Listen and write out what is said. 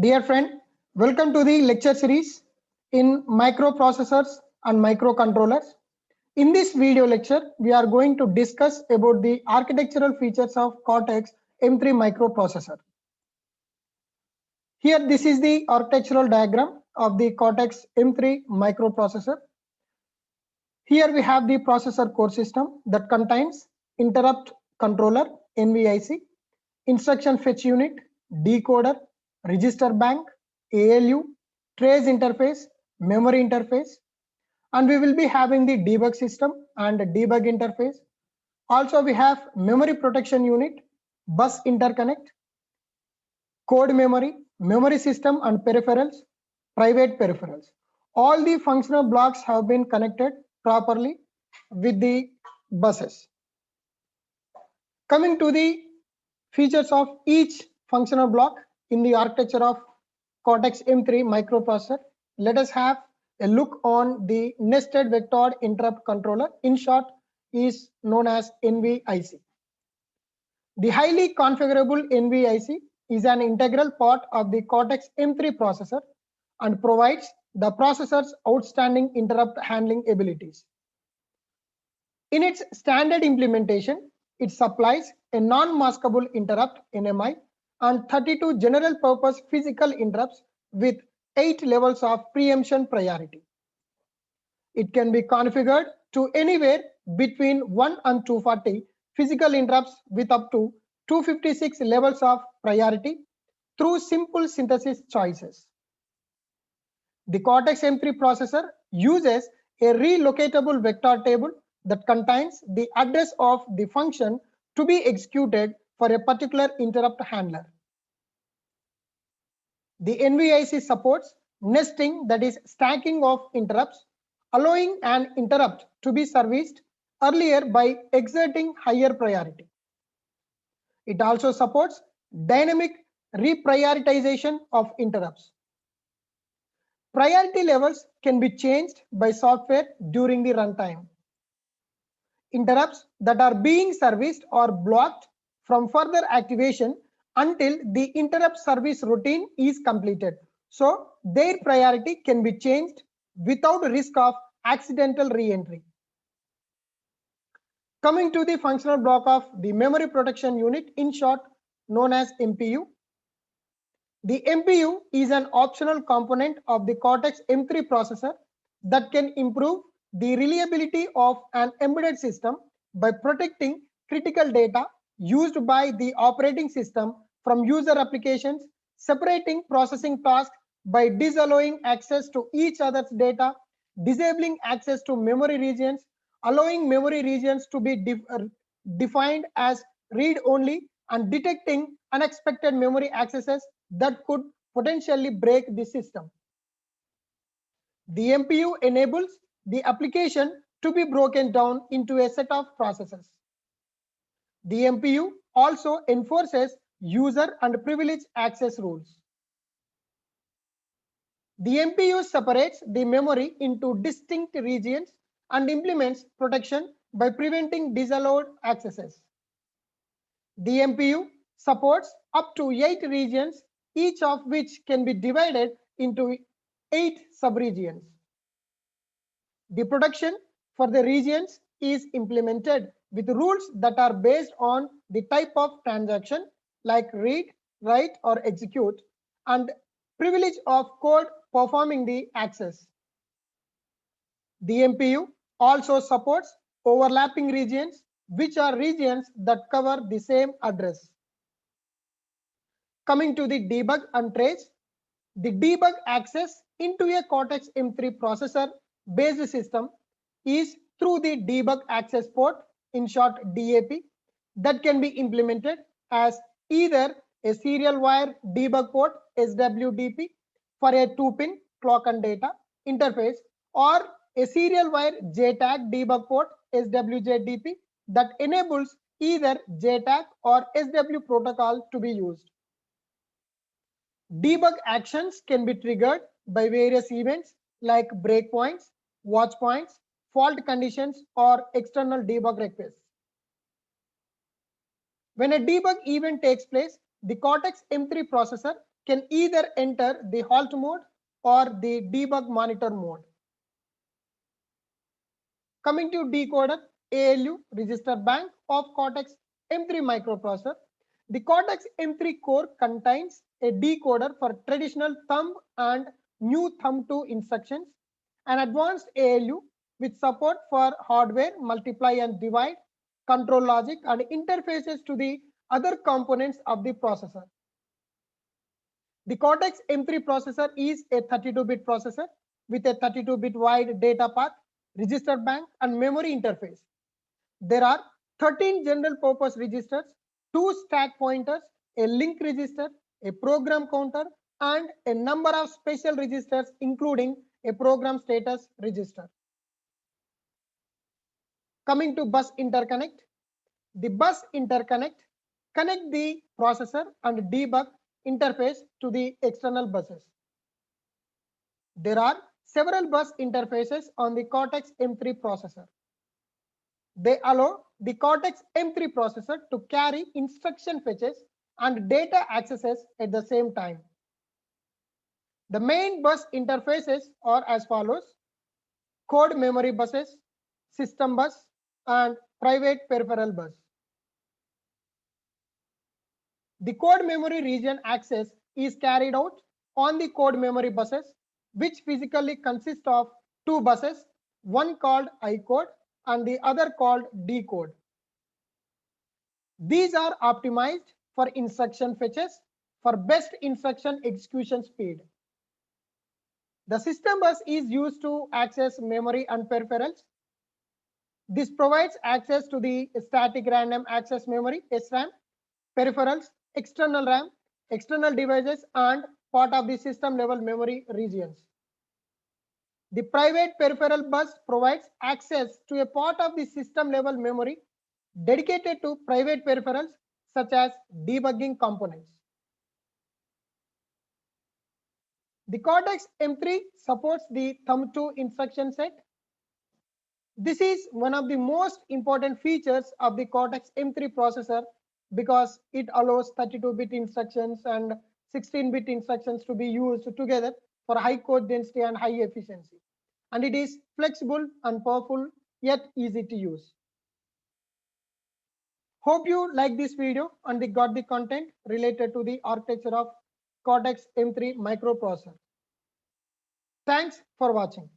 Dear friend, welcome to the lecture series in microprocessors and microcontrollers. In this video lecture, we are going to discuss about the architectural features of Cortex M3 microprocessor. Here, this is the architectural diagram of the Cortex M3 microprocessor. Here we have the processor core system that contains interrupt controller NVIC, instruction fetch unit, decoder, register bank, ALU, trace interface, memory interface, and we will be having the debug system and debug interface. Also, we have memory protection unit, bus interconnect, code memory, memory system and peripherals, private peripherals. All the functional blocks have been connected properly with the buses. Coming to the features of each functional block in the architecture of Cortex M3 microprocessor, let us have a look on the nested vector interrupt controller. In short, is known as NVIC. The highly configurable NVIC is an integral part of the Cortex M3 processor and provides the processor's outstanding interrupt handling abilities. In its standard implementation, it supplies a non-maskable interrupt NMI and 32 general purpose physical interrupts with 8 levels of preemption priority. It can be configured to anywhere between 1 and 240 physical interrupts with up to 256 levels of priority through simple synthesis choices. The Cortex M3 processor uses a relocatable vector table that contains the address of the function to be executed for a particular interrupt handler. The NVIC supports nesting, that is stacking of interrupts, allowing an interrupt to be serviced earlier by exerting higher priority. It also supports dynamic reprioritization of interrupts. Priority levels can be changed by software during the runtime. Interrupts that are being serviced are blocked from further activation until the interrupt service routine is completed. So their priority can be changed without risk of accidental re-entry. Coming to the functional block of the memory protection unit, in short known as MPU. The MPU is an optional component of the Cortex M3 processor that can improve the reliability of an embedded system by protecting critical data used by the operating system from user applications, separating processing tasks by disallowing access to each other's data, disabling access to memory regions, allowing memory regions to be defined as read-only, and detecting unexpected memory accesses that could potentially break the system. The MPU enables the application to be broken down into a set of processes. The MPU also enforces user and privilege access rules. The MPU separates the memory into distinct regions and implements protection by preventing disallowed accesses. The MPU supports up to 8 regions, each of which can be divided into 8 subregions. The protection for the regions is implemented with rules that are based on the type of transaction, like read, write, or execute, and privilege of code performing the access. The MPU also supports overlapping regions, which are regions that cover the same address. Coming to the debug and trace, the debug access into a Cortex M3 processor based system is through the debug access port, in short DAP, that can be implemented as either a serial wire debug port SWDP for a 2-pin clock and data interface, or a serial wire JTAG debug port SWJDP that enables either JTAG or SW protocol to be used. Debug actions can be triggered by various events like breakpoints, watch points, fault conditions, or external debug requests. When a debug event takes place, the Cortex M3 processor can either enter the halt mode or the debug monitor mode. Coming to decoder, ALU register bank of Cortex M3 microprocessor. The Cortex M3 core contains a decoder for traditional thumb and new thumb 2 instructions, an advanced ALU with support for hardware, multiply and divide, control logic, and interfaces to the other components of the processor. The Cortex M3 processor is a 32-bit processor with a 32-bit wide data path, register bank, and memory interface. There are 13 general purpose registers, 2 stack pointers, a link register, a program counter, and a number of special registers, including a program status register. Coming to bus interconnect, the bus interconnect connect the processor and debug interface to the external buses. There are several bus interfaces on the Cortex M3 processor. They allow the Cortex M3 processor to carry instruction fetches and data accesses at the same time. The main bus interfaces are as follows: code memory buses, system bus, and private peripheral bus. The code memory region access is carried out on the code memory buses, which physically consist of 2 buses, one called I code and the other called D code. These are optimized for instruction fetches for best instruction execution speed. The system bus is used to access memory and peripherals. This provides access to the static random access memory, SRAM, peripherals, external RAM, external devices, and part of the system level memory regions. The private peripheral bus provides access to a part of the system level memory dedicated to private peripherals such as debugging components. The Cortex M3 supports the thumb2 instruction set. This is one of the most important features of the Cortex M3 processor because it allows 32-bit instructions and 16-bit instructions to be used together for high code density and high efficiency. And it is flexible and powerful yet easy to use. Hope you like this video and got the content related to the architecture of Cortex M3 microprocessor. Thanks for watching.